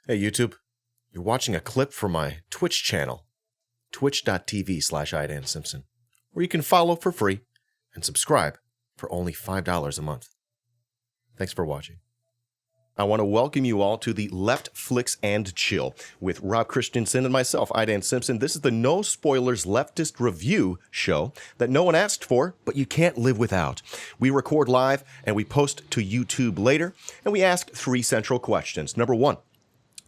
Hey, YouTube. You're watching a clip from my Twitch channel, twitch.tv/iDanSimpson, where you can follow for free and subscribe for only $5 a month. Thanks for watching. I want to welcome you all to the LeftFLIX and Chill with Rob Kristjansson and myself, iDanSimpson. This is the no spoilers leftist review show that no one asked for, but you can't live without. We record live and we post to YouTube later, and we ask three central questions. Number one,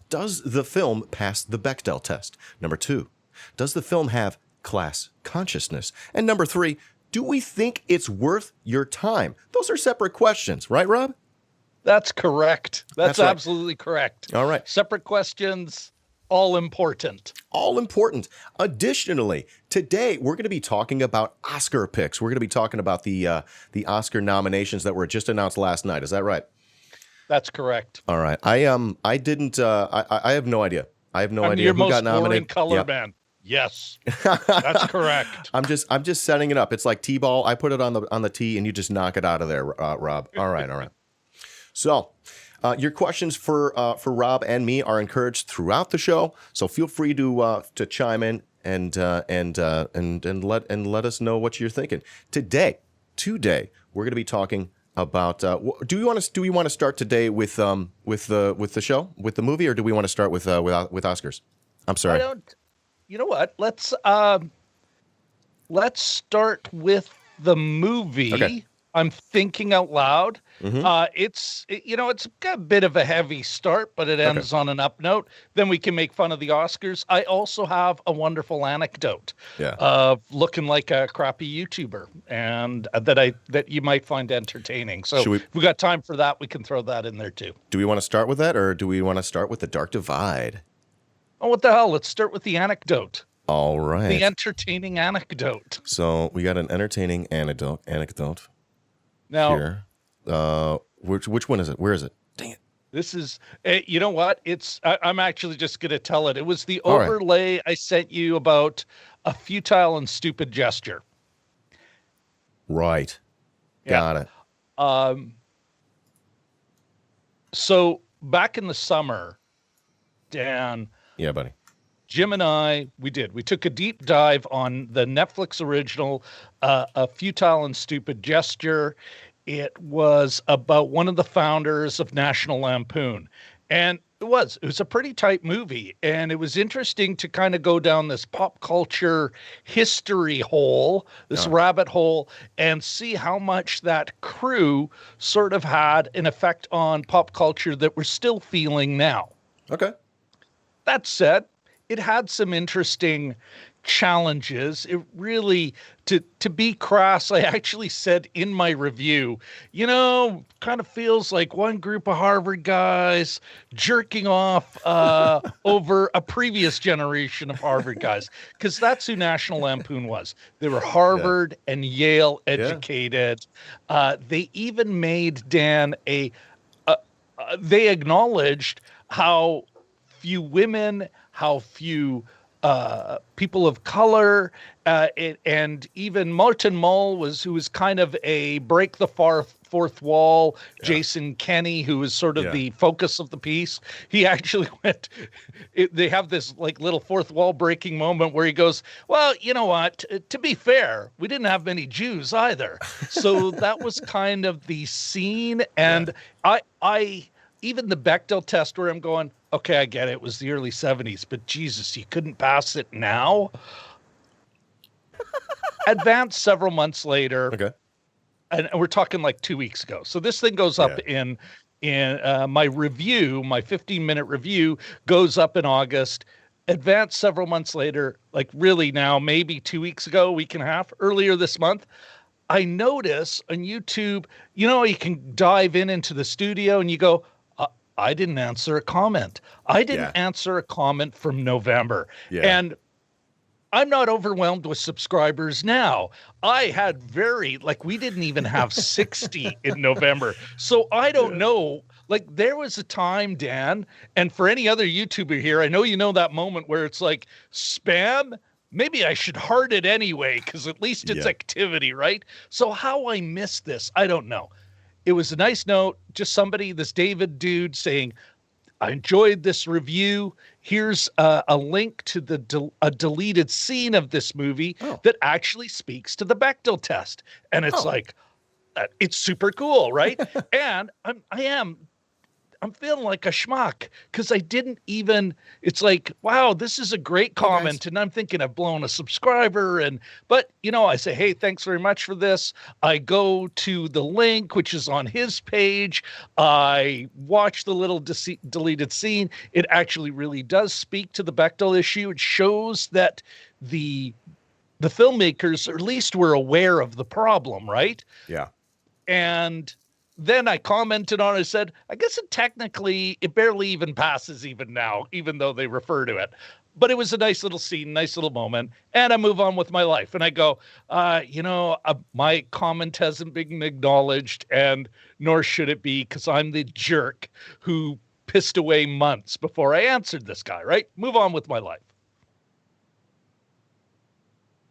does the film pass the Bechdel test? Number two, does the film have class consciousness? And number three, do we think it's worth your time? Those are separate questions, right, Rob? That's correct. That's right. Absolutely correct. All right. Separate questions, all important. All important. Additionally, today we're going to be talking about Oscar picks. We're going to be talking about the Oscar nominations that were just announced last night. Is that right? That's correct. All right. I have no idea. I have no idea who got nominated. Your most boring color man. Yes, that's correct. I'm just setting it up. It's like T-ball. I put it on the tee, and you just knock it out of there, Rob. All right. So, your questions for Rob and me are encouraged throughout the show. So feel free to chime in and let us know what you're thinking. Today, we're going to be talking about. Do we want to start today with the show, with the movie, or do we want to start with Oscars? I'm sorry. You know what? Let's start with the movie. Okay. I'm thinking out loud. Mm-hmm. It's got a bit of a heavy start, but it ends on an up note. Then we can make fun of the Oscars. I also have a wonderful anecdote of looking like a crappy YouTuber, and that you might find entertaining. So if we got time for that, we can throw that in there too. Do we want to start with that, or do we want to start with the Dark Divide? Oh, what the hell? Let's start with the anecdote. All right. The entertaining anecdote. So we got an entertaining anecdote. Now, here. Which one is it? Where is it? Dang it. This is, you know what? I'm actually just going to tell it. It was the overlay I sent you about a futile and stupid gesture. Right. Got it. So back in the summer, Dan. Yeah, buddy. Jim and I, we took a deep dive on the Netflix original, A Futile and Stupid Gesture. It was about one of the founders of National Lampoon. And it was a pretty tight movie. And it was interesting to kind of go down this pop culture history hole, this rabbit hole, and see how much that crew sort of had an effect on pop culture that we're still feeling now. Okay. That said, it had some interesting challenges. It really, to be crass, I actually said in my review, kind of feels like one group of Harvard guys jerking off over a previous generation of Harvard guys, because that's who National Lampoon was. They were Harvard and Yale educated. They even made, Dan, they acknowledged how few women, how few people of color, and even Martin Mull who was kind of a break the fourth wall. Jason Kenney, who was sort of the focus of the piece. He actually they have this like little fourth wall breaking moment where he goes, well, you know what, to be fair, we didn't have many Jews either. So that was kind of the scene. And I even the Bechdel test where I'm going, okay, I get it. It was the early 70s, but Jesus, you couldn't pass it now? Advanced several months later. Okay. And we're talking like 2 weeks ago. So this thing goes up in my review, my 15-minute review goes up in August. Advanced several months later, like really now, maybe 2 weeks ago, week and a half, earlier this month, I notice on YouTube, you can dive into the studio and you go, I didn't answer a comment. I didn't answer a comment from November. Yeah. And I'm not overwhelmed with subscribers now. I had we didn't even have 60 in November. So I don't know. Like there was a time, Dan, and for any other YouTuber here, I know you know that moment where it's like spam. Maybe I should heart it anyway, because at least it's activity, right? So how I missed this, I don't know. It was a nice note, just somebody, this David dude saying, I enjoyed this review. Here's a link to a deleted scene of this movie that actually speaks to the Bechdel test. And it's like, it's super cool, right? And I'm feeling like a schmuck because I didn't even, it's like, wow, this is a great comment. And I'm thinking I've blown a subscriber. But I say, hey, thanks very much for this. I go to the link, which is on his page. I watch the little deleted scene. It actually really does speak to the Bechdel issue. It shows that the filmmakers, or at least, were aware of the problem, right? Yeah. And then I commented on it, said, I guess it barely even passes even now, even though they refer to it. But it was a nice little scene, nice little moment. And I move on with my life. And I go, my comment hasn't been acknowledged, and nor should it be, because I'm the jerk who pissed away months before I answered this guy, right? Move on with my life.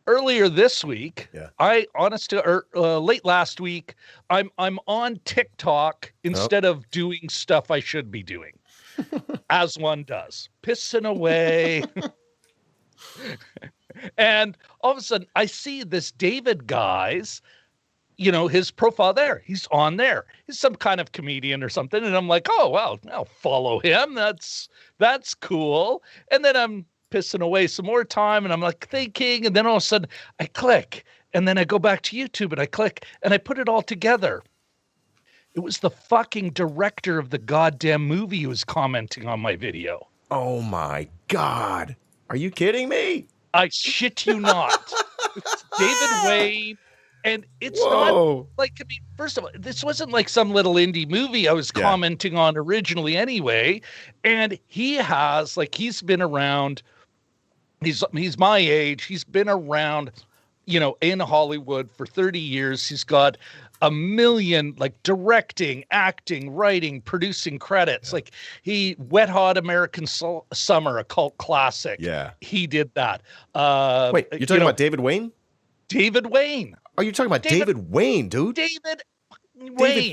Earlier this week, late last week, I'm on TikTok instead of doing stuff I should be doing, as one does, pissing away. And all of a sudden, I see this David guy's, his profile there. He's on there. He's some kind of comedian or something, and I'm like, oh well, I'll follow him. That's cool. And then I'm pissing away some more time, and I'm like thinking, and then all of a sudden I click, and then I go back to YouTube and I click, and I put it all together. It was the fucking director of the goddamn movie who was commenting on my video. Oh my God. Are you kidding me? I shit you not. It's David Wayne. And it's not like, first of all, this wasn't like some little indie movie I was commenting on originally anyway. And he's been around. He's my age. He's been around, in Hollywood for 30 years. He's got a million, directing, acting, writing, producing credits. Like Wet Hot American Summer, a cult classic. Yeah. He did that. Wait, you're talking about David Wayne? David Wayne. Are you talking about David Wayne, dude? David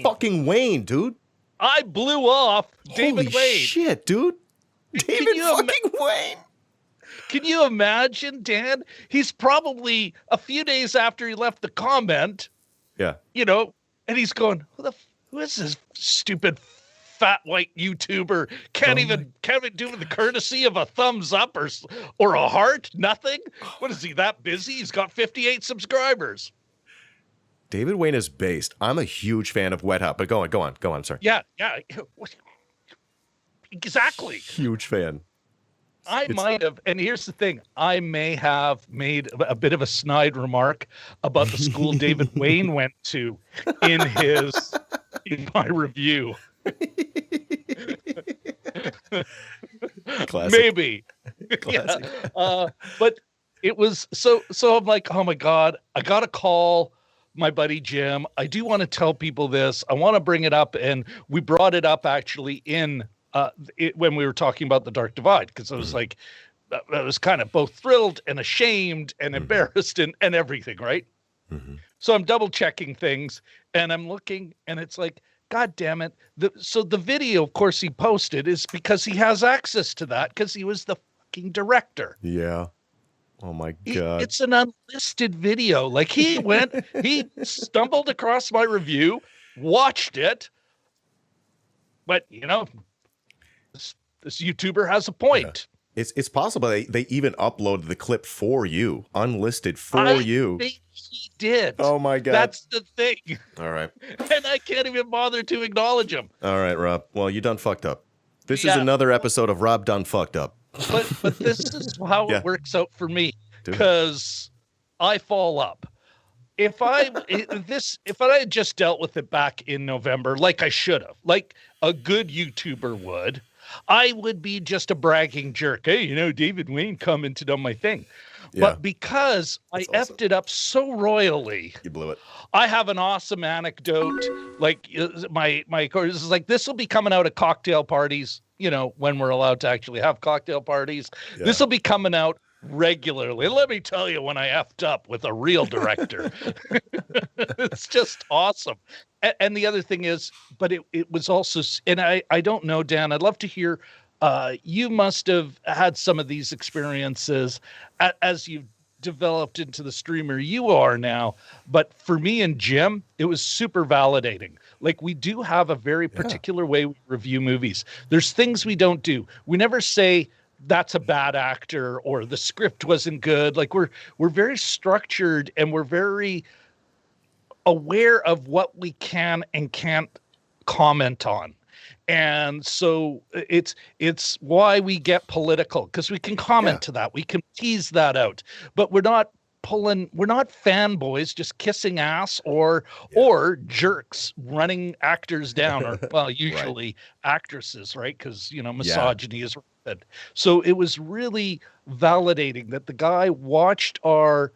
fucking Wayne, dude. I blew off David Wayne. Holy shit, dude. David fucking Wayne. Can you imagine, Dan? He's probably a few days after he left the comment. Yeah. And he's going, who is this stupid fat white YouTuber? Can't even do the courtesy of a thumbs up or a heart? Nothing? What is he, that busy? He's got 58 subscribers. David Wayne is based. I'm a huge fan of Wet Hot, but go on. I'm sorry. Yeah. Exactly. Huge fan. I might have, and here's the thing, I may have made a bit of a snide remark about the school David Wayne went to in my review. Classic. Maybe. Classic. Yeah. But it was so I'm like, oh my God, I got to call my buddy Jim. I do want to tell people this. I want to bring it up. And we brought it up actually when we were talking about the Dark Divide, because I was like, I was kind of both thrilled and ashamed and embarrassed and everything, right? Mm-hmm. So I'm double checking things, and I'm looking, and it's like, God damn it. So the video, of course, he posted is because he has access to that because he was the fucking director. Yeah. Oh my God. It's an unlisted video. Like he stumbled across my review, watched it, but this YouTuber has a point. Yeah. It's possible they even uploaded the clip for you, unlisted for you. I think he did. Oh my God. That's the thing. All right. And I can't even bother to acknowledge him. All right, Rob. Well, you done fucked up. This is another episode of Rob Done Fucked Up. But this is how it works out for me, because I fall up. If I had just dealt with it back in November, like I should have, like a good YouTuber would, I would be just a bragging jerk. Hey, David Wayne commented on my thing. Yeah. But because I effed it up so royally, you blew it. I have an awesome anecdote. Like my course is like, this will be coming out at cocktail parties, when we're allowed to actually have cocktail parties. Yeah. This will be coming out regularly. Let me tell you when I effed up with a real director. It's just awesome. And the other thing is, but it was also, and I don't know, Dan, I'd love to hear, you must have had some of these experiences as you've developed into the streamer you are now. But for me and Jim, it was super validating. Like, we do have a very particular way we review movies. There's things we don't do. We never say that's a bad actor or the script wasn't good. Like, we're very structured, and we're very aware of what we can and can't comment on. And so it's why we get political, because we can comment to that. We can tease that out, but we're not fanboys just kissing ass or jerks running actors down, or well, usually actresses, right? Because misogyny is rampant. So it was really validating that the guy watched our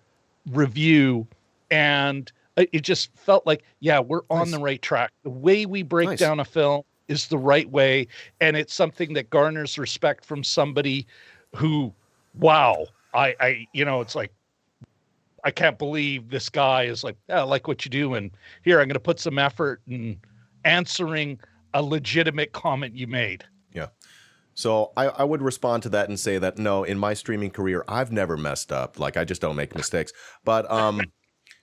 review, and it just felt like, we're on the right track. The way we break down a film is the right way. And it's something that garners respect from somebody who, wow, it's like, I can't believe this guy is like, I like what you do. And here, I'm going to put some effort in answering a legitimate comment you made. Yeah. So I would respond to that and say that, no, in my streaming career, I've never messed up. Like, I just don't make mistakes. But,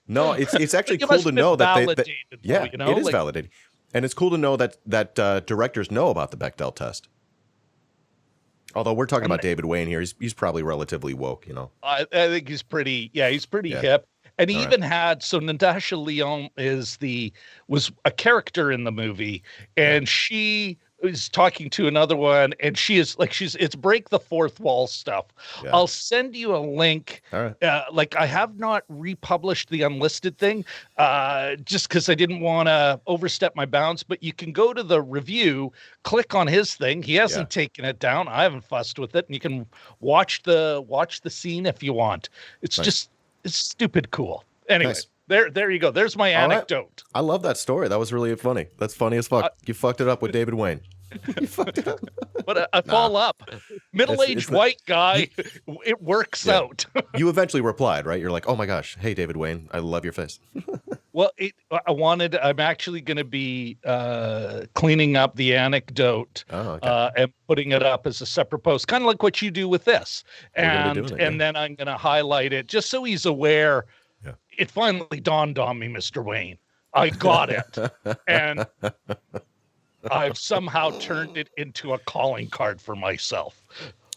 no, it's actually cool to know that it is validated, and it's cool to know that directors know about the Bechdel test. Although we're talking about David Wayne here, he's probably relatively woke, I think he's pretty hip, and he even had, so Natasha Lyonne was a character in the movie, and she is talking to another one, and it's break the fourth wall stuff. Yeah. I'll send you a link. All right. I have not republished the unlisted thing, just because I didn't want to overstep my bounds, but you can go to the review, click on his thing. He hasn't taken it down. I haven't fussed with it, and you can watch the scene if you want. It's it's stupid cool. Anyway. Nice. There you go. There's my anecdote. Right. I love that story. That was really funny. That's funny as fuck. You fucked it up with David Wayne. You fucked it up. But I fall up. Middle-aged white guy. It works out. You eventually replied, right? You're like, oh my gosh. Hey, David Wayne. I love your face. Well, I'm actually going to be cleaning up the anecdote and putting it up as a separate post, kind of like what you do with this. And then I'm going to highlight it just so he's aware. Yeah. It finally dawned on me, Mr. Wayne. I got it. And I've somehow turned it into a calling card for myself.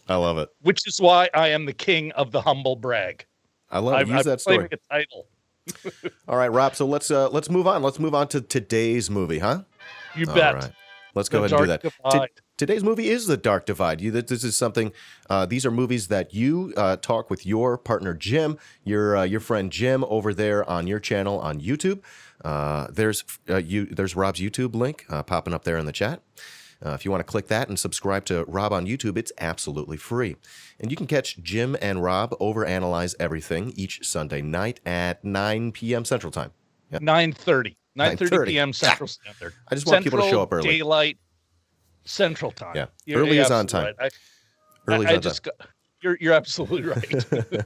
I love it. Which is why I am the king of the humble brag. I love it. Use that story. A title. All right, Rob. So let's move on. Let's move on to today's movie, huh? You bet. All right. Let's go ahead and do that. Today's movie is The Dark Divide. This is something. These are movies that you talk with your partner Jim, your friend Jim over there on your channel on YouTube. There's Rob's YouTube link popping up there in the chat. If you want to click that and subscribe to Rob on YouTube, it's absolutely free. And you can catch Jim and Rob overanalyze everything each Sunday night at 9 p.m. Central Time. Yep. 9:30 p.m. Central Standard. I just want people to show up early. Daylight Central Time. Yeah, early is on time. Right. You're absolutely right. The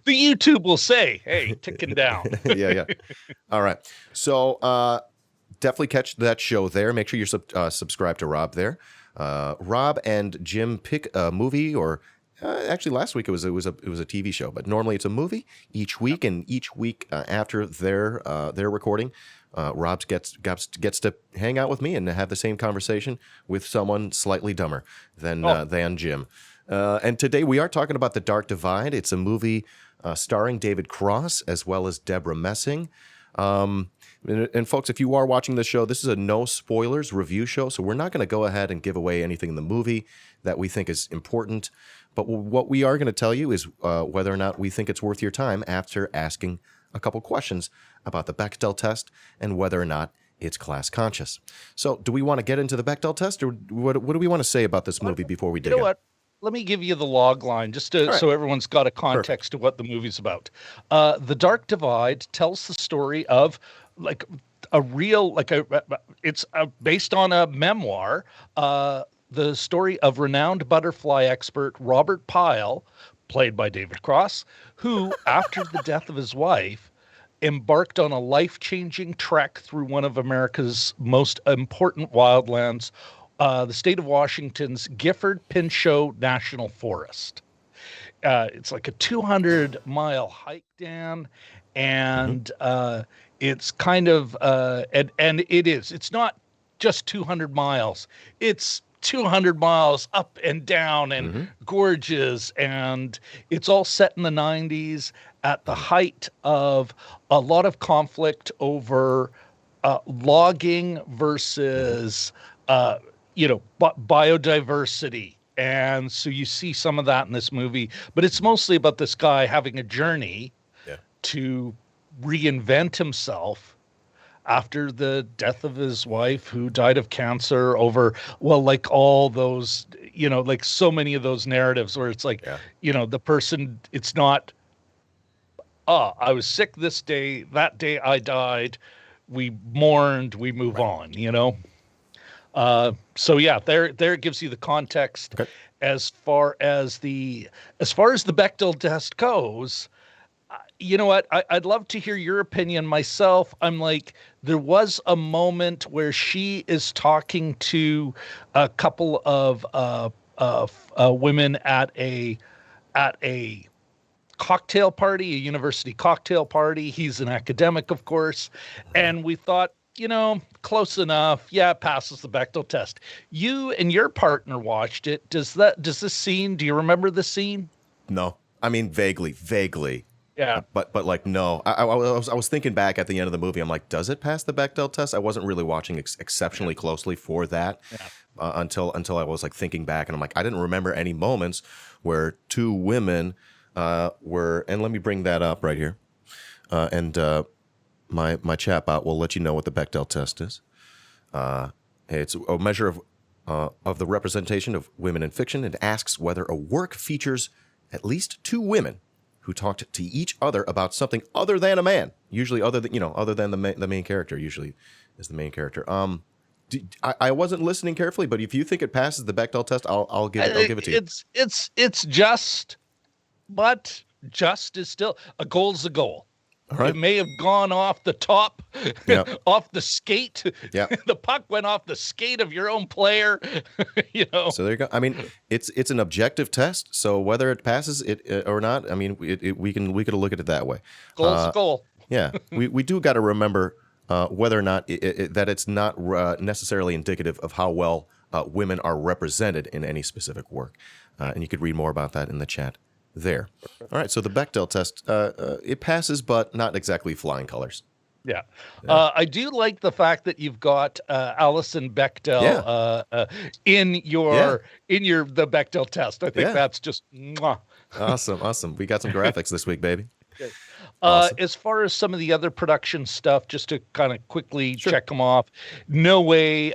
YouTube will say, "Hey, ticking down." Yeah. All right. So definitely catch that show there. Make sure you're subscribed to Rob there. Rob and Jim pick a movie, or actually last week it was a TV show, but normally it's a movie each week, and each week after their recording, Rob gets to hang out with me and have the same conversation with someone slightly dumber than Jim. And today we are talking about The Dark Divide. It's a movie starring David Cross as well as Deborah Messing. And folks, if you are watching this show, this is a no spoilers review show, so we're not going to go ahead and give away anything in the movie that we think is important. But what we are going to tell you is whether or not we think it's worth your time after asking a couple questions about the Bechdel test and whether or not it's class conscious. So do we want to get into the Bechdel test, or what do we want to say about this movie before we dig in? You know what? Let me give you the log line just so everyone's got a context to what the movie's about. The Dark Divide tells the story of it's based on a memoir, the story of renowned butterfly expert Robert Pyle, played by David Cross, who, after the death of his wife, embarked on a life-changing trek through one of America's most important wildlands, the state of Washington's Gifford-Pinchot National Forest. It's like a 200-mile hike, Dan, and it's kind of and it's not just 200 miles. It's 200 miles up and down and gorges, and it's all set in the 90s at the height of a lot of conflict over logging versus biodiversity. And so you see some of that in this movie, but it's mostly about this guy having a journey to reinvent himself after the death of his wife, who died of cancer, over, well, like all those, like so many of those narratives where it's like, the person, it's not, I was sick this day, that day I died, we mourned, we move on, So yeah, there it gives you the context. Okay. As far as the Bechdel test goes, you know what? I'd love to hear your opinion myself. I'm like, there was a moment where she is talking to a couple of women at a cocktail party, a university cocktail party. He's an academic, of course, and we thought, close enough. Yeah, it passes the Bechdel test. You and your partner watched it. Do you remember the scene? No, I mean vaguely. Yeah, but like no. I was thinking back at the end of the movie. I'm like, does it pass the Bechdel test? I wasn't really watching exceptionally closely for that until I was like thinking back, and I'm like, I didn't remember any moments where two women were. And let me bring that up right here, and my chatbot will let you know what the Bechdel test is. It's a measure of the representation of women in fiction, and asks whether a work features at least two women who talked to each other about something other than a man, usually other than the main character, usually is the main character. I wasn't listening carefully, but if you think it passes the Bechdel test, I'll give it to you. It's just, but just is still a goal's a goal. All right. It may have gone off the top, off the skate. Yeah. The puck went off the skate of your own player. So there you go. I mean, it's an objective test. So whether it passes it or not, I mean, we could look at it that way. Goal's a goal. Yeah, we do got to remember whether or not that it's not necessarily indicative of how well women are represented in any specific work. And you could read more about that in the chat there. All right, so the Bechdel test, it passes, but not exactly flying colors. Yeah. I do like the fact that you've got Alison Bechdel in the Bechdel test. I think that's just mwah. Awesome. We got some graphics this week, baby. Okay. Awesome. As far as some of the other production stuff, just to kind of quickly check them off, no way.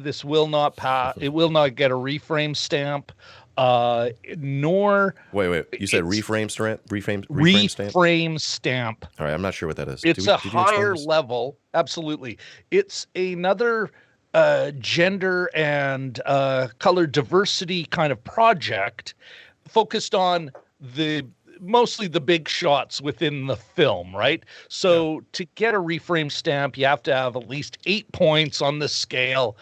This will not pass. It will not get a reframe stamp. Nor wait. You said reframe stamp? Reframe stamp. All right, I'm not sure what that is. It's a higher level. Absolutely, it's another gender and color diversity kind of project focused on mostly the big shots within the film, right? So to get a reframe stamp, you have to have at least 8 points on the scale.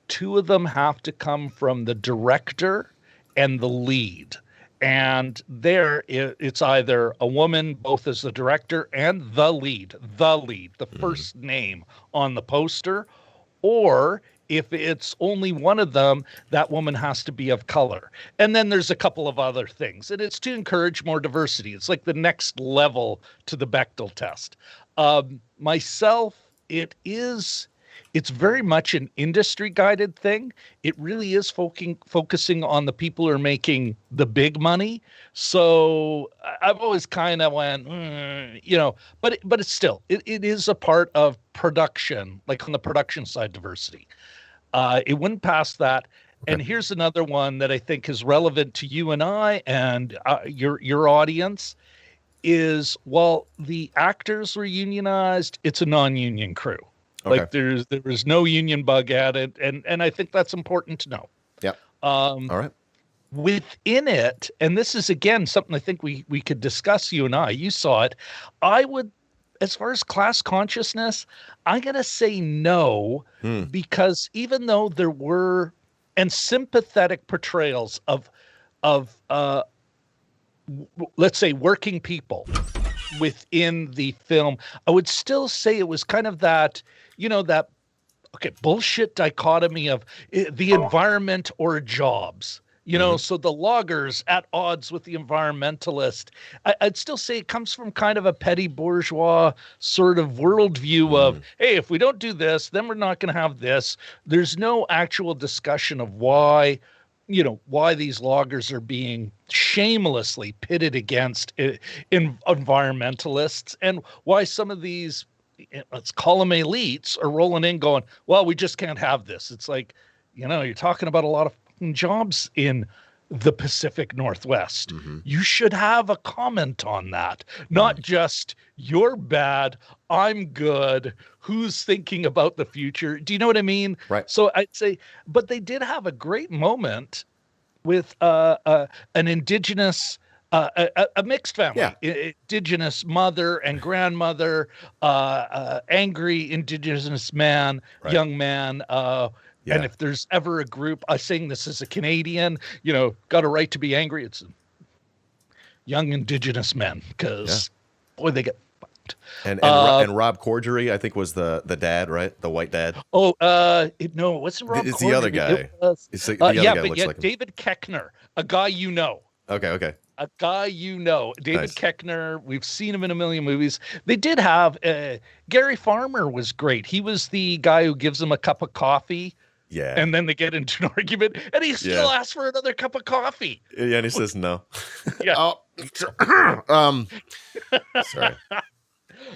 2 of them have to come from the director and the lead. And there it's either a woman, both as the director and the lead, the first name on the poster, or if it's only one of them, that woman has to be of color. And then there's a couple of other things. And it's to encourage more diversity. It's like the next level to the Bechdel test. Myself, it's very much an industry guided thing. It really is focusing on the people who are making the big money. So I've always kind of went, but it's still, it is a part of production, like on the production side, diversity. It wouldn't pass that. Okay. And here's another one that I think is relevant to you and I and your audience is, while the actors were unionized, it's a non-union crew. Okay. Like there was no union bug at it, and I think that's important to know. Yeah. All right. Within it, and this is again something I think we could discuss. You and I, you saw it. I would as far as class consciousness, I'm gonna say no, Hmm. because even though there were and sympathetic portrayals of let's say working people within the film, I would still say it was kind of that, that okay, bullshit dichotomy of the environment or jobs. Hmm. So the loggers at odds with the environmentalist. I'd still say it comes from kind of a petty bourgeois sort of worldview of, Mm. hey, if we don't do this, then we're not going to have this. There's no actual discussion of why these loggers are being shamelessly pitted against in environmentalists, and why some of these, let's call them elites, are rolling in going, well, we just can't have this. It's like, you're talking about a lot of fucking jobs in the Pacific Northwest. Hmm. You should have a comment on that, Mm. not just you're bad, I'm good, who's thinking about the future. Do you know what I mean? Right. So I'd say, but they did have a great moment with an indigenous, a mixed Yeah. family, indigenous mother and grandmother, angry indigenous man, Right. young man. And Yeah. if there's ever a group, I saying this as a Canadian, got a right to be angry, it's young indigenous men, Yeah. because boy, they get fucked. And Rob Corddry, I think, was the dad, right? The white dad. No, it wasn't Rob It's the other Corddry. guy. It was, It's the other yeah, guy but looks yeah, like him. David Koechner, a guy you know. Okay. Okay. A guy David Nice. Koechner. We've seen him in a million movies. They did have Gary Farmer was great. He was the guy who gives them a cup of coffee, Yeah. and then they get into an argument, and he still Yeah. asks for another cup of coffee. Yeah. And he says no. Yeah. Oh. Sorry.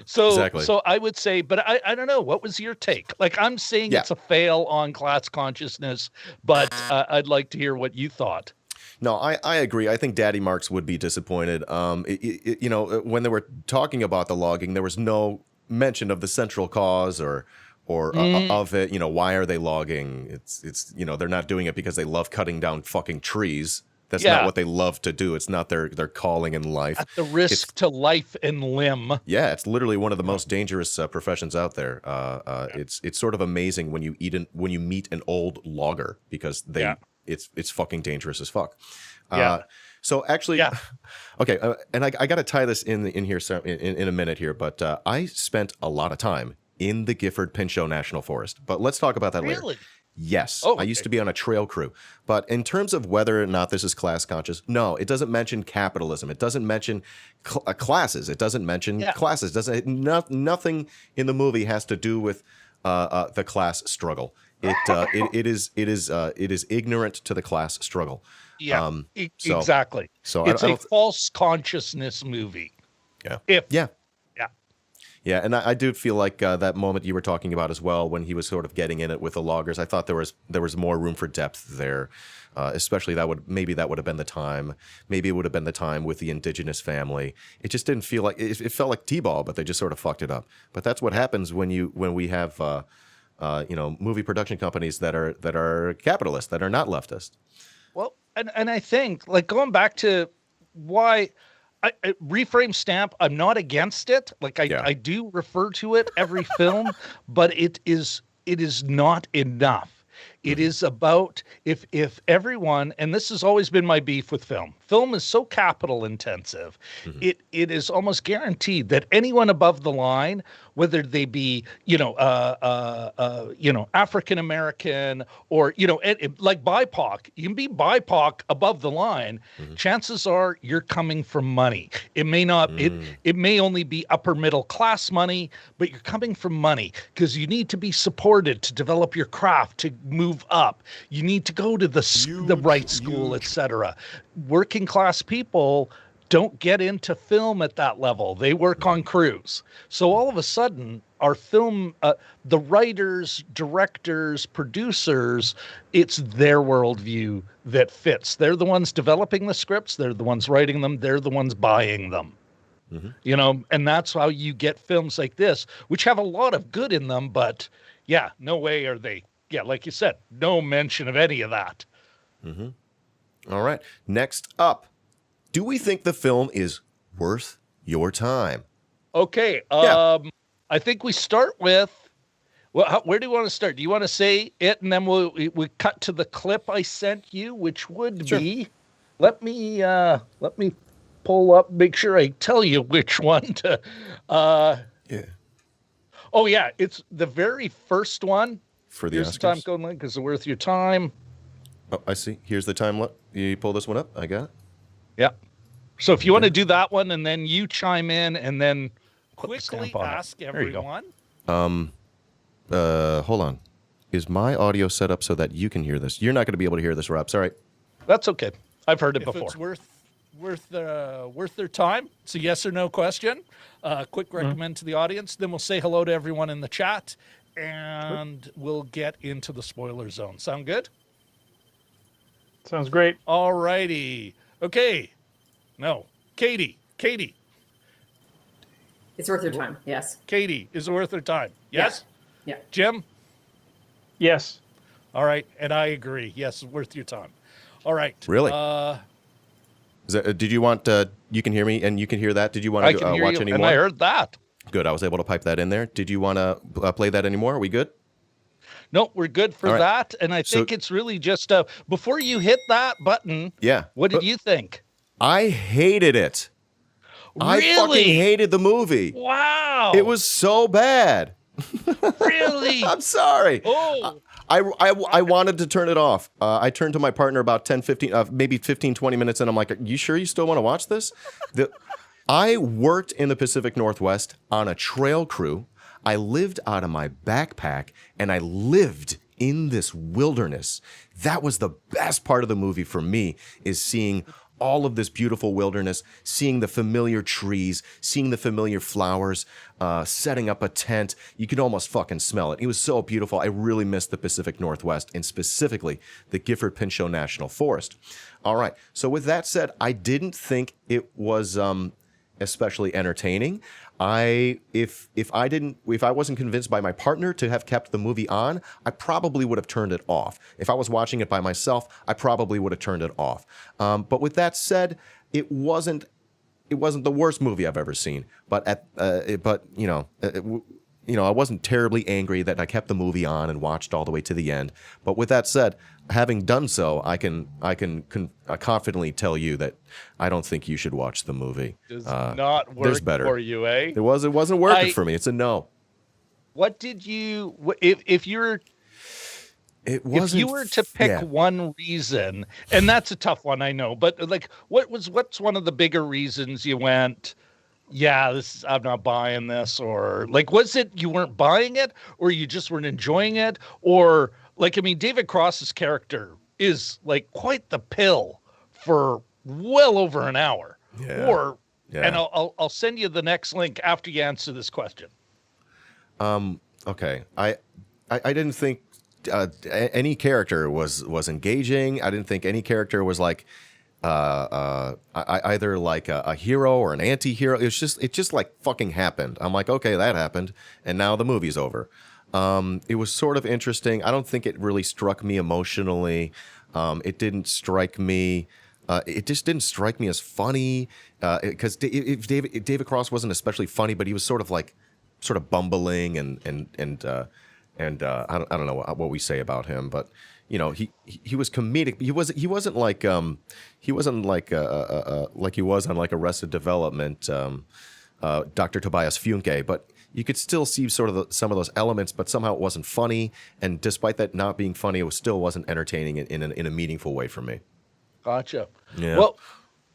So Exactly. so I would say, but I don't know. What was your take? Like, I'm saying Yeah. it's a fail on class consciousness, but I'd like to hear what you thought. No, I agree. I think Daddy Marks would be disappointed. When they were talking about the logging, there was no mention of the central cause or of it. Why are they logging? It's they're not doing it because they love cutting down fucking trees. That's not Yeah. what they love to do. It's not their calling in life. At the risk to life and limb. Yeah, it's literally one of the most dangerous professions out there. It's sort of amazing when you meet an old logger, because Yeah. it's fucking dangerous as fuck. Yeah. So actually, Yeah. okay, and I got to tie this in here in a minute here, but I spent a lot of time in the Gifford Pinchot National Forest. But let's talk about that later. Really? Yes, Oh, I used okay. to be on a trail crew. But in terms of whether or not this is class conscious, no, it doesn't mention capitalism. It doesn't mention classes. It doesn't mention Yeah. classes. Nothing in the movie has to do with the class struggle. It is ignorant to the class struggle. Yeah. So Exactly. so It's I a don't. false consciousness movie. Yeah. If Yeah. Yeah. Yeah, and I do feel like that moment you were talking about as well, when he was sort of getting in it with the loggers. I thought there was more room for depth there, especially that would have been the time. Maybe it would have been the time with the indigenous family. It just didn't feel like it felt like T-ball, but they just sort of fucked it up. But that's what happens when we have movie production companies that are capitalist, that are not leftist. Well, and I think, like, going back to why I reframe stamp, I'm not against it. Like, Yeah. I do refer to it every film, but it is not enough. It is about, if everyone, and this has always been my beef with film. Film is so capital intensive. It is almost guaranteed that anyone above the line, whether they be African American, or like BIPOC, you can be BIPOC above the line. Chances are you're coming from money. It may not. It may only be upper middle class money, but you're coming from money because you need to be supported to develop your craft, to move up. You need to go to the right school, etc. Working class people don't get into film at that level. They work on crews. So all of a sudden, our film, the writers, directors, producers, it's their worldview that fits. They're the ones developing the scripts. They're the ones writing them. They're the ones buying them. And that's how you get films like this, which have a lot of good in them, but yeah, no way are they. Yeah, like you said, no mention of any of that. All right. Next up, do we think the film is worth your time? Okay. Yeah. I think we start with. Well, where do you want to start? Do you want to say it, and then we cut to the clip I sent you, which would Sure. be. Let me pull up, make sure I tell you which one to. Yeah. Oh yeah, it's the very first one. For the Here's the time Oscars. code link because it's worth your time. Oh, I see. Here's the time. You pull this one up. I got it. Yeah. So if you want to do that one, and then you chime in, and then Quickly ask everyone. Hold on. Is my audio set up so that you can hear this? You're not going to be able to hear this, Rob. Sorry. That's okay. I've heard it If before. it's worth their time, it's a yes or no question. Quick recommend to the audience. Then we'll say hello to everyone in the chat, and we'll get into the spoiler zone. Sound good? Sounds great. All righty. Okay. No. Katie. It's worth your time. Yes. Katie, is it worth their time? Yes? Yeah. Jim? Yes. All right. And I agree. Yes, it's worth your time. All right. Really? Did you want? You can hear me, and you can hear that. Did you want I to can hear watch you, any and more? I heard that. Good. I was able to pipe that in there. Did you want to play that anymore? Are we good? No, we're good for All right. that. And I think it's really just before you hit that button. Yeah. What did you think? I hated it. I Really? fucking hated the movie. Wow. It was so bad. really. I'm sorry. Oh. I wanted to turn it off. I turned to my partner about 10, 15, maybe 15, 20 minutes, and I'm like, you sure you still want to watch this? I worked in the Pacific Northwest on a trail crew. I lived out of my backpack, and I lived in this wilderness. That was the best part of the movie for me, is seeing all of this beautiful wilderness, seeing the familiar trees, seeing the familiar flowers, setting up a tent. You could almost fucking smell it. It was so beautiful. I really missed the Pacific Northwest, and specifically the Gifford-Pinchot National Forest. All right. So with that said, I didn't think it was especially entertaining. If I wasn't convinced by my partner to have kept the movie on, I probably would have turned it off. If I was watching it by myself, I probably would have turned it off. But with that said, it wasn't the worst movie I've ever seen. But I wasn't terribly angry that I kept the movie on and watched all the way to the end. But with that said, having done so, I can confidently tell you that I don't think you should watch the movie. Does not work there's better. for you, eh? It wasn't working for me. It's a no. What did you if you're It wasn't. If you were to pick one reason, and that's a tough one, I know, but like, what's one of the bigger reasons you went, yeah, I'm not buying this, or like, was it you weren't buying it, or you just weren't enjoying it, or like, I mean, David Cross's character is like quite the pill for well over an hour, and I'll send you the next link after you answer this question. Okay, I didn't think any character was engaging. I didn't think any character was like either like a hero or an anti-hero. It just like fucking happened. I'm like, okay, that happened, and now the movie's over. It was sort of interesting. I don't think it really struck me emotionally. It didn't strike me. It just didn't strike me as funny because if David Cross wasn't especially funny, but he was sort of bumbling and I don't know what we say about him, but you know, he was comedic. He wasn't like he was on like Arrested Development, Dr. Tobias Funke, but you could still see sort of some of those elements, but somehow it wasn't funny. And despite that not being funny, it still wasn't entertaining in a meaningful way for me. Gotcha. Yeah. Well,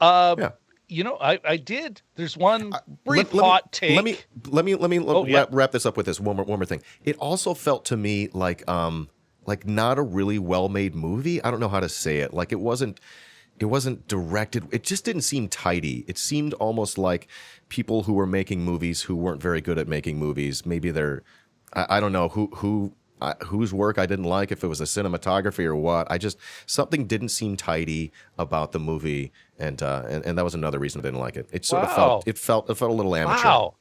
yeah. You know, I did. There's one brief hot take. Let me wrap this up with this one more thing. It also felt to me like not a really well-made movie. I don't know how to say it. Like it wasn't directed. It just didn't seem tidy. It seemed almost like people who were making movies who weren't very good at making movies. Maybe they're, I don't know whose work I didn't like, if it was a cinematography or what. Something didn't seem tidy about the movie, and that was another reason I didn't like it. It sort of felt a little amateur. Wow.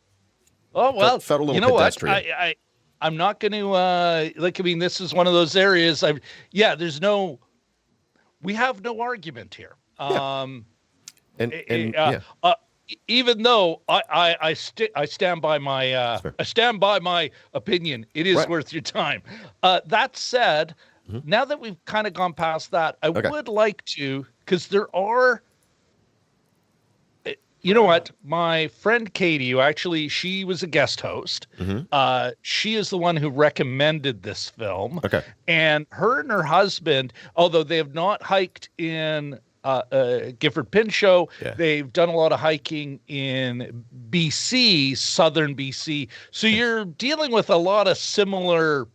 Oh well, felt a little you know pedestrian. what? I'm not going to like. I mean, this is one of those areas. We have no argument here. even though I stand by my opinion, it is worth your time. That said, now that we've kind of gone past that, I would like to, because there are. You know what? My friend Katie, who actually, she was a guest host. She is the one who recommended this film. Okay. And her husband, although they have not hiked in Gifford Pinchot, they've done a lot of hiking in BC, southern BC. So you're dealing with a lot of similar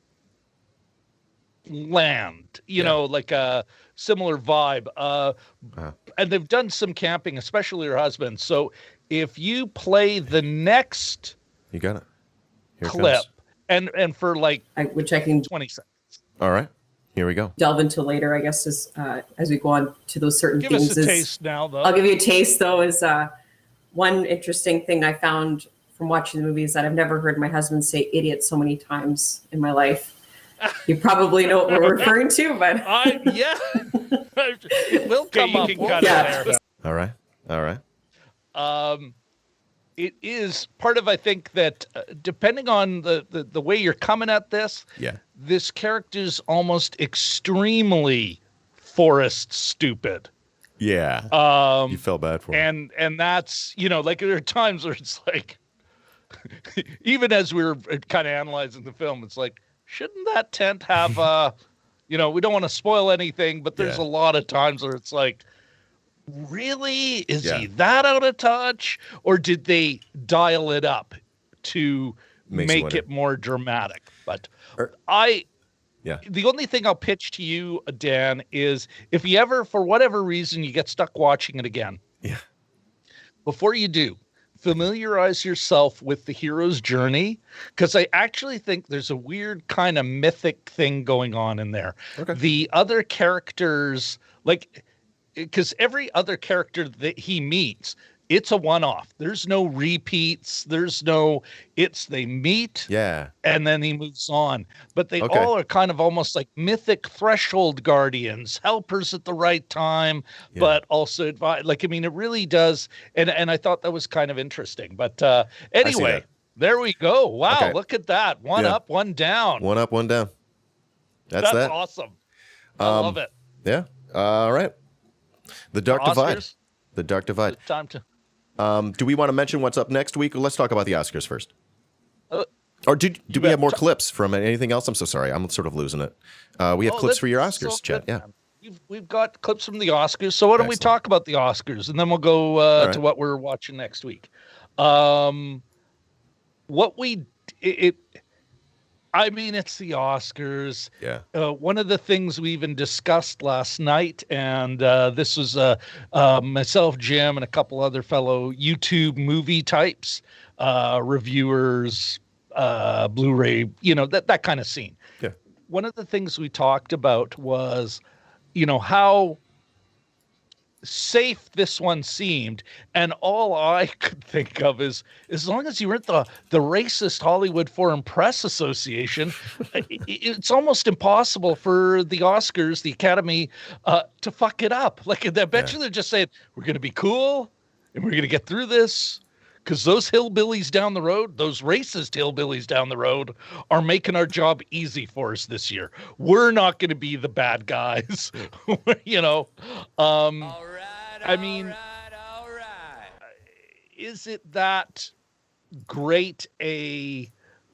land, you know, like a similar vibe. And they've done some camping, especially her husband. So if you play the next you got it. Here clip, it and for like which I can 20 seconds. All right. Here we go. Delve into later, I guess, as we go on to those certain Give things. us a taste now, though. I'll give you a taste, though, is one interesting thing I found from watching the movie is that I've never heard my husband say idiot so many times in my life. You probably know what we're referring to, but it will come up. There. All right. All right. It is part of, I think, that depending on the way you're coming at this, this character's almost extremely forest stupid. Yeah. You felt bad for him. And that's, you know, like there are times where it's like, even as we were kind of analyzing the film, it's like, shouldn't that tent have you know, we don't want to spoil anything, but there's a lot of times where it's like, really? Is he that out of touch? Or did they dial it up to make it more dramatic? But the only thing I'll pitch to you, Dan, is if you ever, for whatever reason, you get stuck watching it again. Yeah. Before you do, familiarize yourself with the hero's journey, because I actually think there's a weird kind of mythic thing going on in there. Okay. The other characters, like, because every other character that he meets, it's a one-off. There's no repeats. They meet and then he moves on. But they all are kind of almost like mythic threshold guardians, helpers at the right time, but also advise. Like, I mean, it really does. And I thought that was kind of interesting. But anyway, there we go. Wow, look at that. One up, one down. One up, one down. That's that. Awesome. I love it. Yeah. All right. The Dark Divide. The Dark Divide. It's time to... do we want to mention what's up next week? Let's talk about the Oscars first. Or do we have more clips from anything else? I'm so sorry. I'm sort of losing it. We have clips for your Oscars, Chet. Yeah. We've got clips from the Oscars. So why don't we talk about the Oscars, and then we'll go to what we're watching next week. I mean, it's the Oscars. Yeah. One of the things we even discussed last night, and this was myself, Jim, and a couple other fellow YouTube movie types, reviewers, Blu-ray, you know, that kind of scene. Yeah. One of the things we talked about was, you know, how safe this one seemed, and all I could think of is, as long as you weren't the racist Hollywood Foreign Press Association, it's almost impossible for the Oscars, the Academy, to fuck it up. Like, I bet you they're just saying, we're going to be cool and we're going to get through this, because those hillbillies down the road, those racist hillbillies down the road, are making our job easy for us this year. We're not going to be the bad guys, you know. I mean, is it that great a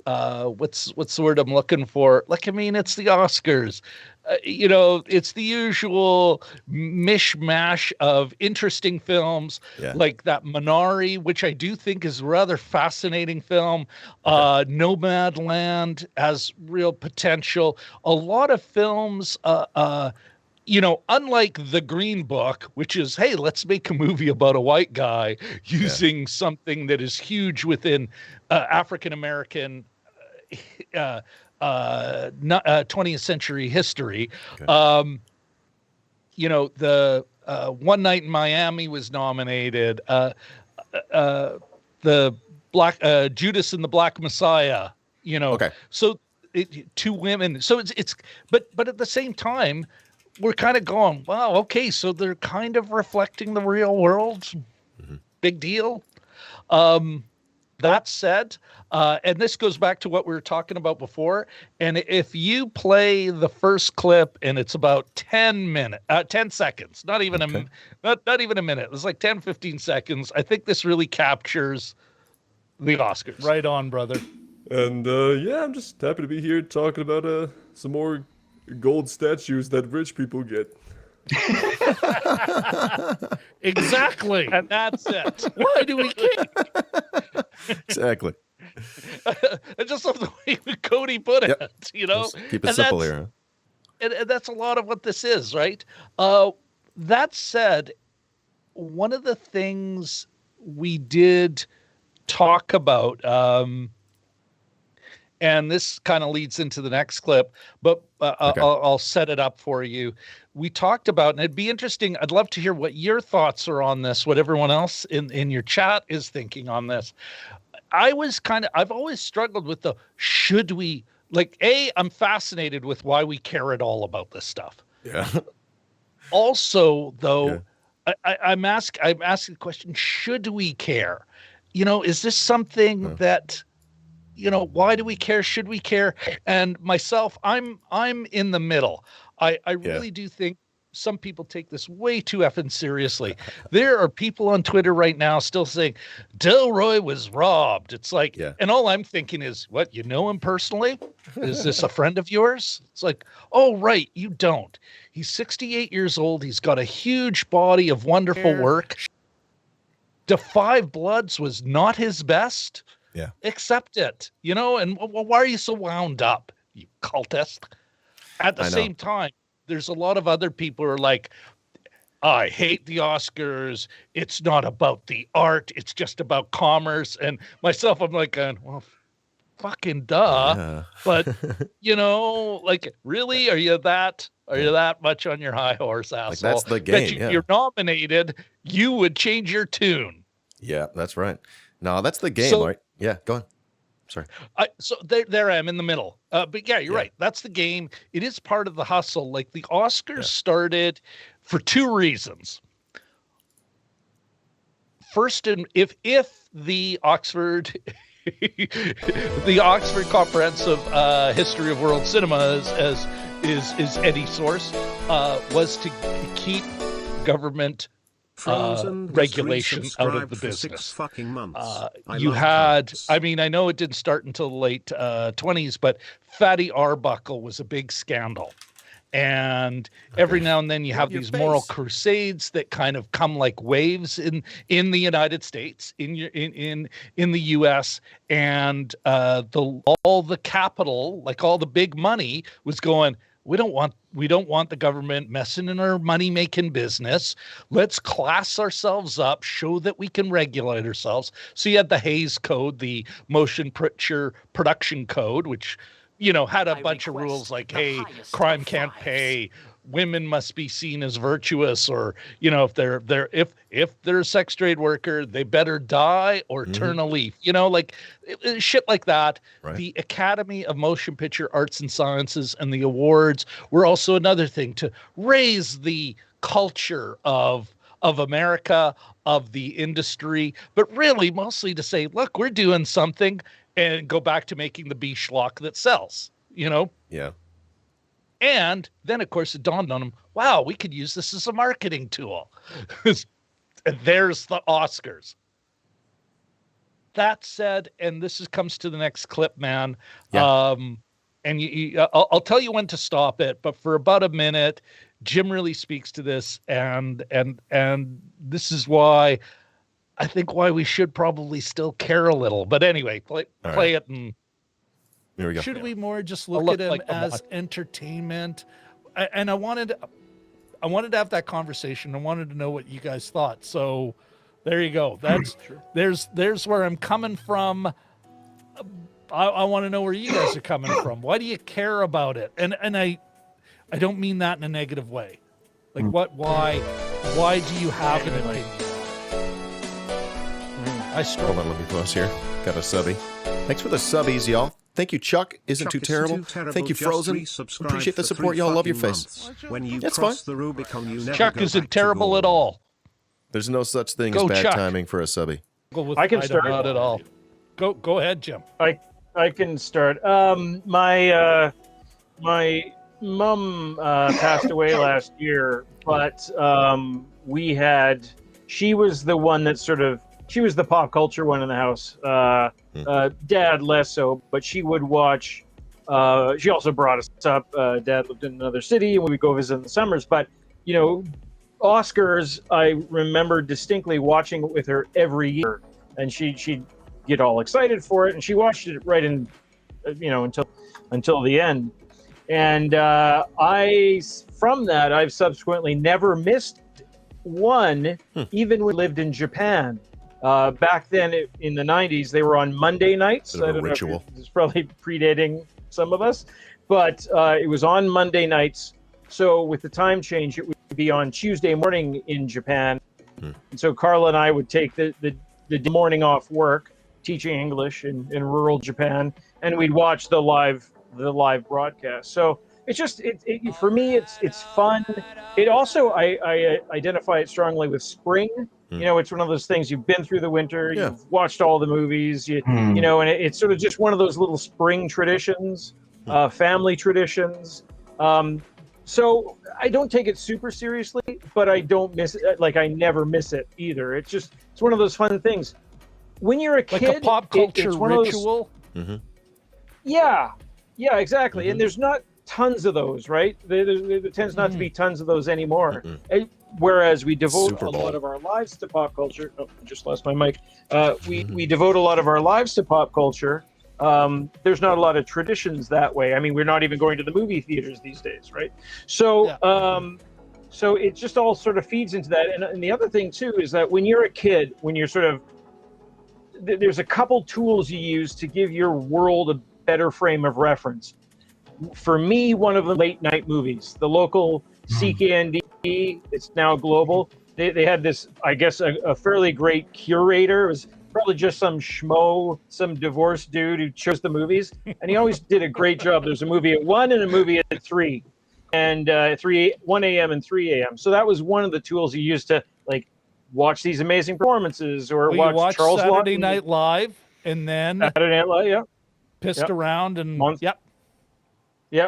what's the word I'm looking for? Like, I mean, it's the Oscars. You know, it's the usual mishmash of interesting films, like that Minari, which I do think is a rather fascinating film. Nomadland has real potential. A lot of films, you know, unlike The Green Book, which is, hey, let's make a movie about a white guy using something that is huge within African-American 20th century history. You know, the One Night in Miami was nominated. The Judas and the Black Messiah, you know. So two women. So it's but at the same time, we're kind of going, wow, okay, so they're kind of reflecting the real world. Big deal. That said, and this goes back to what we were talking about before. And if you play the first clip and it's about 10 seconds, not even not even a minute. It's like 10, 15 seconds. I think this really captures the Oscars. Right on, brother. And I'm just happy to be here talking about some more gold statues that rich people get. Exactly. And that's it. Why do we care? Exactly. I just love the way Cody put it. Yep. Just keep it simple here. And that's a lot of what this is, right? That said, one of the things we did talk about, and this kind of leads into the next clip, but Okay. I'll set it up for you. We talked about, and it'd be interesting, I'd love to hear what your thoughts are on this, what everyone else in your chat is thinking on this. I've always struggled with should we, I'm fascinated with why we care at all about this stuff. Yeah. Also, though, I'm asking the question, should we care? Is this something that, why do we care? Should we care? And myself, I'm in the middle. I really do think some people take this way too effing seriously. There are people on Twitter right now still saying Delroy was robbed. It's like, and all I'm thinking is, what, you know him personally? Is this a friend of yours? It's like, oh, right, you don't. He's 68 years old. He's got a huge body of wonderful work. The Five Bloods was not his best. Yeah. Accept it, and why are you so wound up, you cultist? At the same time, there's a lot of other people who are like, I hate the Oscars. It's not about the art. It's just about commerce. And myself, I'm like, well, fucking duh. Yeah. But, really? Are you that much on your high horse, asshole? That's the game. That you're nominated, you would change your tune. Yeah, that's right. No, that's the game, So- right? Yeah, go on. Sorry. So there I am in the middle. But yeah, you're right. That's the game. It is part of the hustle. Like the Oscars started for two reasons. First, if the Oxford the Oxford Comprehensive History of World Cinema is any source, was to keep government regulation out of the business. 6 fucking months. You had, I know it didn't start until the late 20s, but Fatty Arbuckle was a big scandal. And every now and then you have these moral crusades that kind of come like waves in the United States, in the US, and all the capital, like all the big money, was going, we don't want the government messing in our money-making business. Let's class ourselves up, show that we can regulate ourselves. So you had the Hays Code, the Motion Picture Production Code, which, had a bunch of rules like, hey, crime can't pay, women must be seen as virtuous, or, if they're a sex trade worker, they better die or turn a leaf, shit like that. Right. The Academy of Motion Picture Arts and Sciences and the awards were also another thing to raise the culture of America, of the industry, but really mostly to say, look, we're doing something, and go back to making the B schlock that sells, Yeah. And then, of course, it dawned on him, wow, we could use this as a marketing tool. And there's the Oscars. That said, and comes to the next clip, man. Yeah. And I'll tell you when to stop it, but for about a minute, Jim really speaks to this, and this is why I think why we should probably still care a little. But anyway, play it, and Here we go. Should we more just look at him as entertainment? And I wanted to have that conversation. I wanted to know what you guys thought. So there you go. That's there's where I'm coming from. I want to know where you guys are coming from. Why do you care about it? And I don't mean that in a negative way. Like why do you have an opinion? I struggle. Hold on, let me pause here. Got a subby. Thanks for the subbies, y'all. Thank you, Chuck. Isn't too terrible. Thank you, Frozen. Appreciate the support, y'all. Love your face. When you That's cross fine. the Rubicon, you never Chuck go isn't back to terrible gold. at all. There's no such thing Go, as bad Chuck. timing for a subby. Go with I can fight start. about it all. Go ahead, Jim. I can start. My mom passed away last year, but she was the one that she was the pop culture one in the house. Dad less so, but she would watch. She also brought us up. Dad lived in another city, and we would go visit in the summers. But Oscars, I remember distinctly watching it with her every year, and she'd get all excited for it, and she watched it right in, until the end. And from that, I've subsequently never missed one, even when we lived in Japan. Back then, in the 90s, they were on Monday nights. Bit of a ritual. It's probably predating some of us, but it was on Monday nights. So with the time change, it would be on Tuesday morning in Japan. And so Carla and I would take the morning off work, teaching English in rural Japan, and we'd watch the live broadcast. So it's just for me, it's fun. It also I identify it strongly with spring. It's one of those things, you've been through the winter, you've watched all the movies, and it's sort of just one of those little spring traditions, family traditions. So I don't take it super seriously, but I don't miss it. Like, I never miss it either. It's one of those fun things. When you're a kid, like a pop culture it's one of those, ritual. Yeah, exactly. And there's not tons of those, right? There tends not to be tons of those anymore. Whereas we devote a lot of our lives to pop culture. Oh, I just lost my mic. We devote a lot of our lives to pop culture. There's not a lot of traditions that way. I mean, we're not even going to the movie theaters these days, right? So, so it just all sort of feeds into that. And the other thing too is that when you're a kid, when you're there's a couple tools you use to give your world a better frame of reference. For me, one of the late night movies, the local CKND, it's now global. They had this, I guess, a fairly great curator. It was probably just some schmo, some divorced dude who chose the movies, and he always did a great job. There's a movie at 1 and a movie at 3, and 1 a.m. and 3 a.m. So that was one of the tools he used to watch these amazing performances, or watch Charles Saturday Lawton. Night Live, and then Saturday Night Live, pissed around and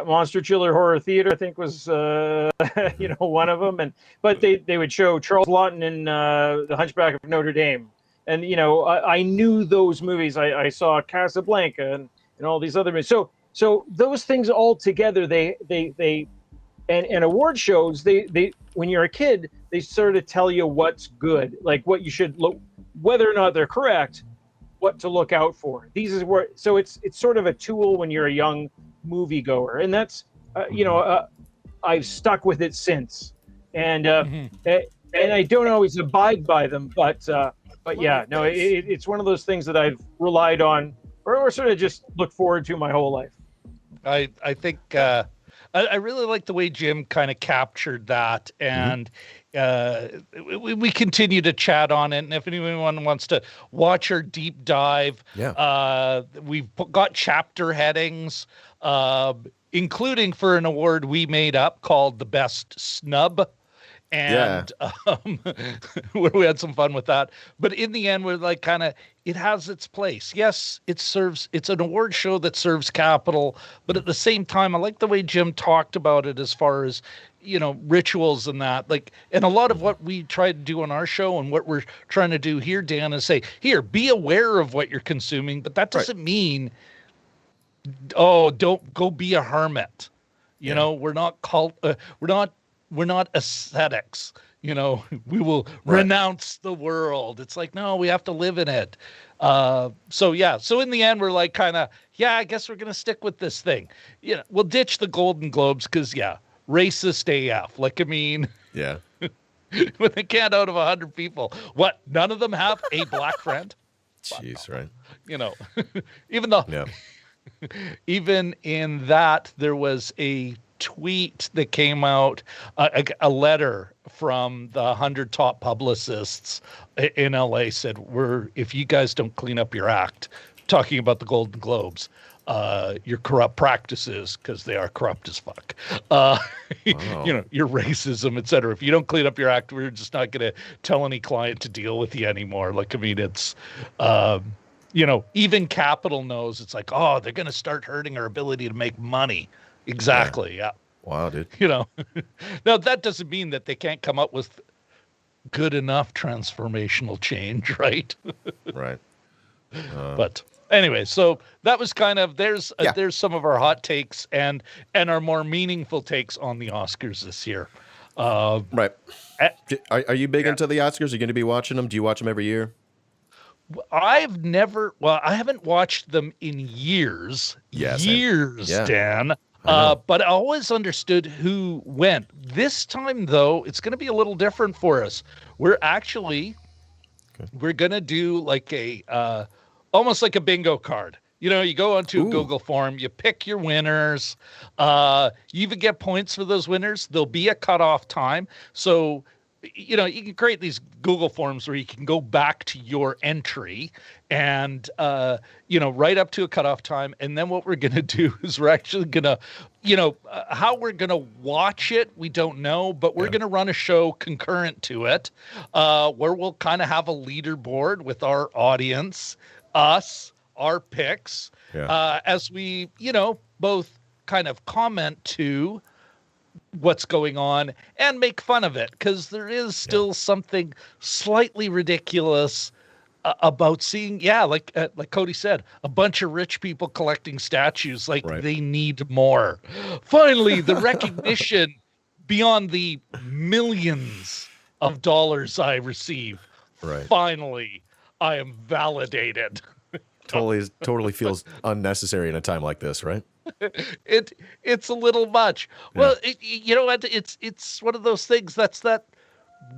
Monster Chiller Horror Theater, I think, was one of them. But they would show Charles Lawton in The Hunchback of Notre Dame, and I knew those movies. I saw Casablanca and all these other movies. So those things all together, and award shows, they when you're a kid, they sort of tell you what's good, like what you should look, whether or not they're correct, what to look out for. So it's sort of a tool when you're a young moviegoer, and that's I've stuck with it since, and I don't always abide by them, but yeah, no, it's one of those things that I've relied on, or sort of just look forward to my whole life. I think I really like the way Jim kind of captured that, and we continue to chat on it. And if anyone wants to watch our deep dive, we've got chapter headings, including for an award we made up called the Best Snub. And where we had some fun with that. But in the end, we're it has its place. Yes, it's an award show that serves capital, but at the same time, I like the way Jim talked about it as far as, rituals and that. And a lot of what we try to do on our show and what we're trying to do here, Dan, is say, here, be aware of what you're consuming, but that doesn't mean, don't go be a hermit. We're not we're not ascetics, we will renounce the world. It's no, we have to live in it. So in the end, we're I guess we're going to stick with this thing. We'll ditch the Golden Globes because, racist AF. When they can't out of 100 people, what, none of them have a black friend? Jeez, right. Even though, even in that, there was a tweet that came out, a letter from the 100 top publicists in LA said, if you guys don't clean up your act, talking about the Golden Globes, your corrupt practices, because they are corrupt as fuck. Your racism, et cetera. If you don't clean up your act, we're just not going to tell any client to deal with you anymore. Like, I mean, it's, even Capital knows it's like, oh, they're going to start hurting our ability to make money. Exactly. Yeah. Wow, dude. Now that doesn't mean that they can't come up with good enough transformational change, right? Right. But anyway, so that was kind of there's some of our hot takes and our more meaningful takes on the Oscars this year. Right. Are you big into the Oscars? Are you going to be watching them? Do you watch them every year? I haven't watched them in years. Yes. Dan. But I always understood who went. This time, though, it's going to be a little different for us. We're going to do like almost like a bingo card. You go onto a Google form, you pick your winners. You even get points for those winners. There'll be a cutoff time. So, you can create these Google forms where you can go back to your entry and, right up to a cutoff time. And then what we're going to do is we're actually going to, how we're going to watch it, we don't know, but we're going to run a show concurrent to it, where we'll kind of have a leaderboard with our audience, our picks, as we, both kind of comment to what's going on and make fun of it, because there is still something slightly ridiculous about seeing, like Cody said, a bunch of rich people collecting statues like they need more. Finally, the recognition beyond the millions of dollars I receive. Right. Finally, I am validated. Totally feels unnecessary in a time like this, right? It's a little much. Well, it's one of those things that's that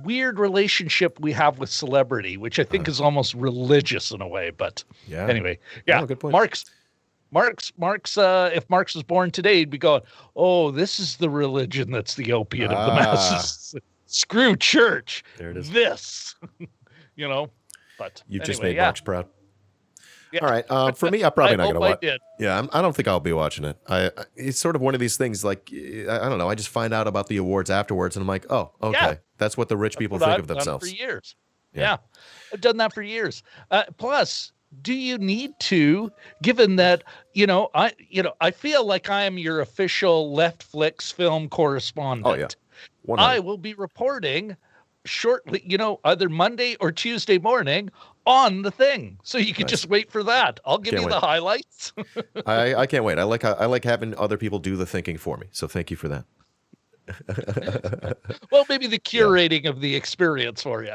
weird relationship we have with celebrity, which I think is almost religious in a way. But anyway, good point. Marx. If Marx was born today, he'd be going, "Oh, this is the religion that's the opiate of the masses. Screw church. There it is. This, But you just anyway, made Marx proud. Yeah. All right. For me, I'm probably not going to watch. Did. Yeah, I don't think I'll be watching it. It's sort of one of these things. Like, I don't know. I just find out about the awards afterwards, and I'm like, oh, okay, that's what the rich people think of themselves. For years. Yeah, I've done that for years. Plus, do you need to? Given that I feel like I am your official LeftFLIX film correspondent. Oh yeah, 100. I will be reporting shortly, either Monday or Tuesday morning on the thing. So you can just wait for that. I'll give you the highlights. I can't wait. I like having other people do the thinking for me. So thank you for that. Well, maybe the curating of the experience for you.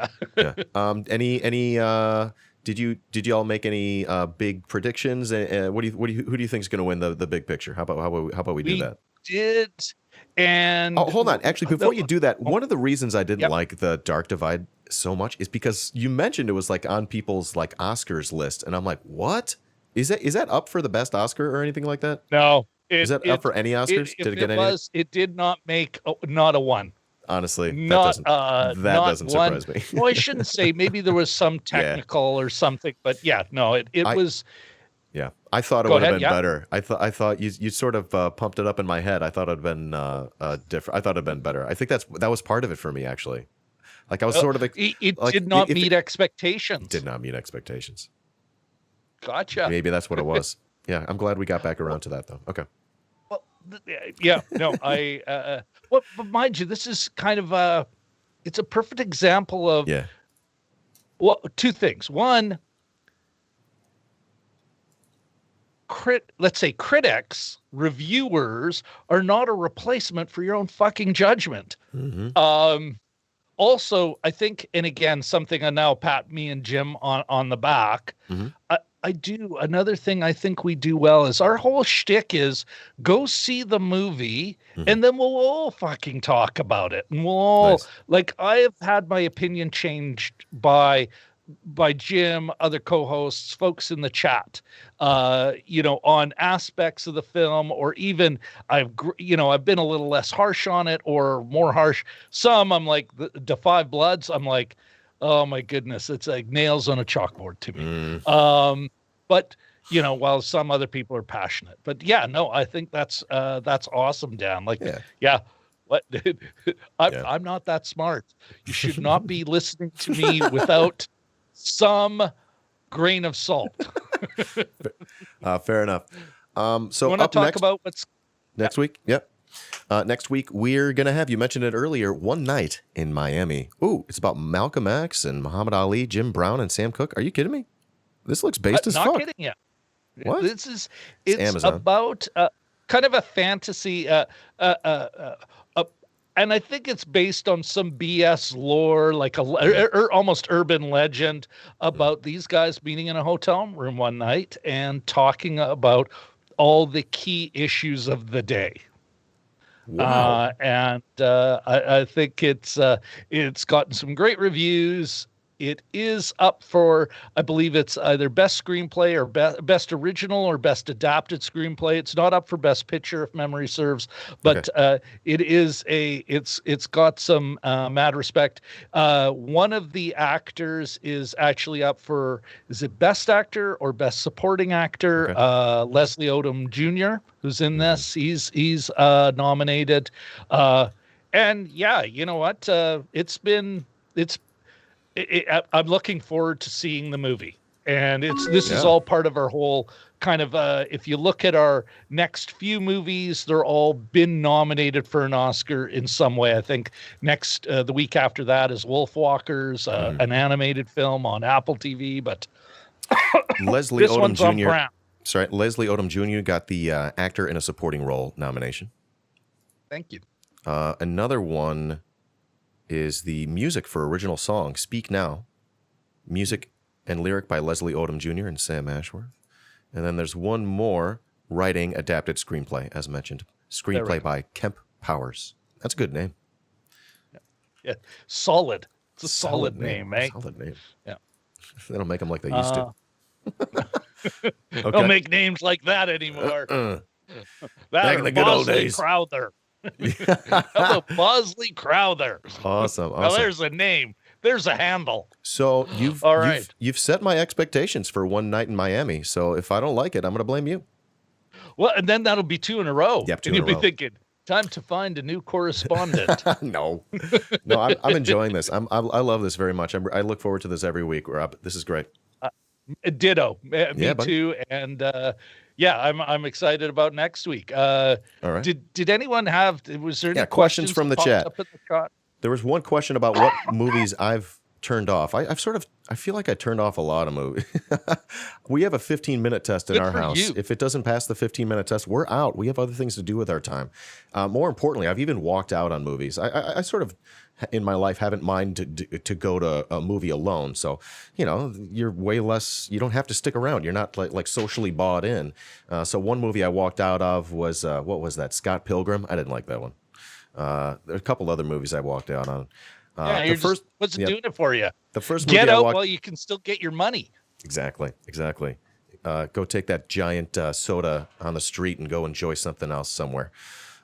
Did you all make any big predictions? Who do you think is going to win the big picture? How about we do that? Did. And hold on. Actually, before you do that, one of the reasons I didn't like the Dark Divide so much is because you mentioned it was like on people's like Oscars list, and I'm like, what is that up for the best Oscar or anything like that? No, is that up for any Oscars? Did it get any? It did not make not a one. Honestly, that doesn't surprise me. Well, I shouldn't say. Maybe there was some technical or something, but it was. Yeah, I thought it would have been better. I thought you sort of pumped it up in my head. I thought it'd been different. I thought it'd been better. I think that was part of it for me, actually. Like I was sort of it did not meet expectations. Did not meet expectations. Gotcha. Maybe that's what it was. Yeah, I'm glad we got back around to that though. Okay. Well, but mind you, this is kind of it's a perfect example of two things. One, let's say critics, reviewers are not a replacement for your own fucking judgment. Mm-hmm. Also, I think, and again, something I now pat me and Jim on the back. Mm-hmm. I do another thing I think we do well is our whole shtick is go see the movie and then we'll all fucking talk about it. And we'll all like I have had my opinion changed by Jim, other co-hosts, folks in the chat, on aspects of the film, or even I've been a little less harsh on it or more harsh. Some I'm like the Five Bloods. I'm like, oh my goodness, it's like nails on a chalkboard to me. But while some other people are passionate. But yeah, no, I think that's awesome, Dan. Like, yeah. What? I'm not that smart. You should not be listening to me without some grain of salt. Fair enough. So want to up talk next, about what's next week? Yep. Next week, we're going to have, you mentioned it earlier, One Night in Miami. Ooh, it's about Malcolm X and Muhammad Ali, Jim Brown, and Sam Cooke. Are you kidding me? This looks based as not fuck. kidding you. What? It's Amazon. about kind of a fantasy, and I think it's based on some BS lore, like or almost urban legend about these guys meeting in a hotel room one night and talking about all the key issues of the day. Wow. I think it's gotten some great reviews. It is up for, I believe it's either best screenplay or best original or best adapted screenplay. It's not up for best picture, if memory serves, but it's got some mad respect. One of the actors is actually up for, is it best actor or best supporting actor? Okay. Leslie Odom Jr., who's in this, he's nominated. And yeah, you know what? I'm looking forward to seeing the movie, and this is all part of our whole kind of. If you look at our next few movies, they're all been nominated for an Oscar in some way. I think the week after that is Wolfwalkers, an animated film on Apple TV. But Leslie Odom one's on Jr. Brown. Sorry, Leslie Odom Jr. got the actor in a supporting role nomination. Thank you. Another one is the music for original song, Speak Now. Music and lyric by Leslie Odom Jr. and Sam Ashworth. And then there's one more, writing adapted screenplay, as mentioned. Screenplay by Kemp Powers. That's a good name. Yeah. Solid. It's a solid name, eh? Solid name. Yeah. They don't make them like they used to. Okay. Don't make names like that anymore. Back in the good old Bosley days. Crowther. How about Bosley Crowther? Awesome. Now there's a name. There's a handle. So All right. you've set my expectations for One Night in Miami. So if I don't like it, I'm going to blame you. Well, and then that'll be 2 in a row. Yep, 2 and in you'll a be row. thinking, time to find a new correspondent. No, I'm enjoying this. I love this very much. I look forward to this every week, Rob. This is great. Ditto. Me buddy. too. And I'm excited about next week. All right. Did anyone was there any questions from the popped chat? up in the chat? There was one question about what movies I've turned off. I feel like I turned off a lot of movies. We have a 15-minute test in Good our for house. you. If it doesn't pass the 15-minute test, we're out. We have other things to do with our time. More importantly, I've even walked out on movies. I sort of, in my life, haven't minded to go to a movie alone. So, you're way less, you don't have to stick around. You're not like socially bought in. So one movie I walked out of was, what was that? Scott Pilgrim. I didn't like that one. There are a couple other movies I walked out on. What's it doing it for you? The first movie Get I out walked, while you can still get your money. Exactly. Go take that giant soda on the street and go enjoy something else somewhere.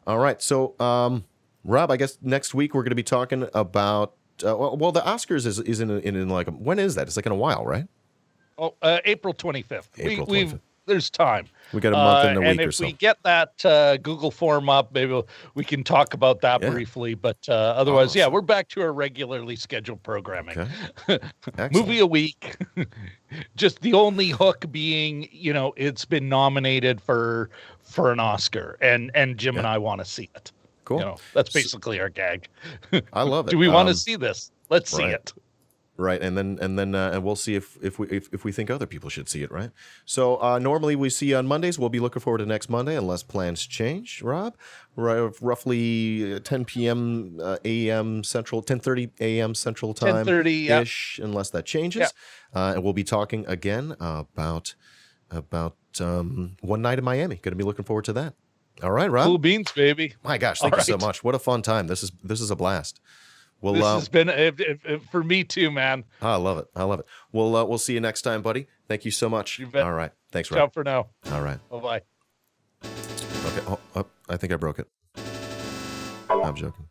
All right. So, Rob, I guess next week we're going to be talking about, the Oscars is in like, when is that? It's like in a while, right? Oh, April 25th. April 25th. There's time. We got a month and a week and or so. if we get that Google form up, maybe we can talk about that briefly. But otherwise, Awesome. we're back to our regularly scheduled programming. Okay. Movie a week. Just the only hook being, it's been nominated for an Oscar, and Jim and I want to see it. Cool. That's basically our gag. I love it. Do we want to see this? Let's see it. Right, and then we'll see if we think other people should see it, right? So normally we see on Mondays. We'll be looking forward to next Monday, unless plans change. Rob, roughly 10 p.m. a.m. Central, 10:30 a.m. Central time, 10:30 ish, unless that changes. And we'll be talking again about One Night in Miami. Going to be looking forward to that. All right, Rob. Cool beans, baby. My gosh, thank you so much. What a fun time. This is a blast. Well, this has been for me too, man. I love it. We'll see you next time, buddy. Thank you so much. You bet. All right. Thanks, Ciao Rob. for now. All right. Bye-bye. Okay. Oh, I think I broke it. I'm joking.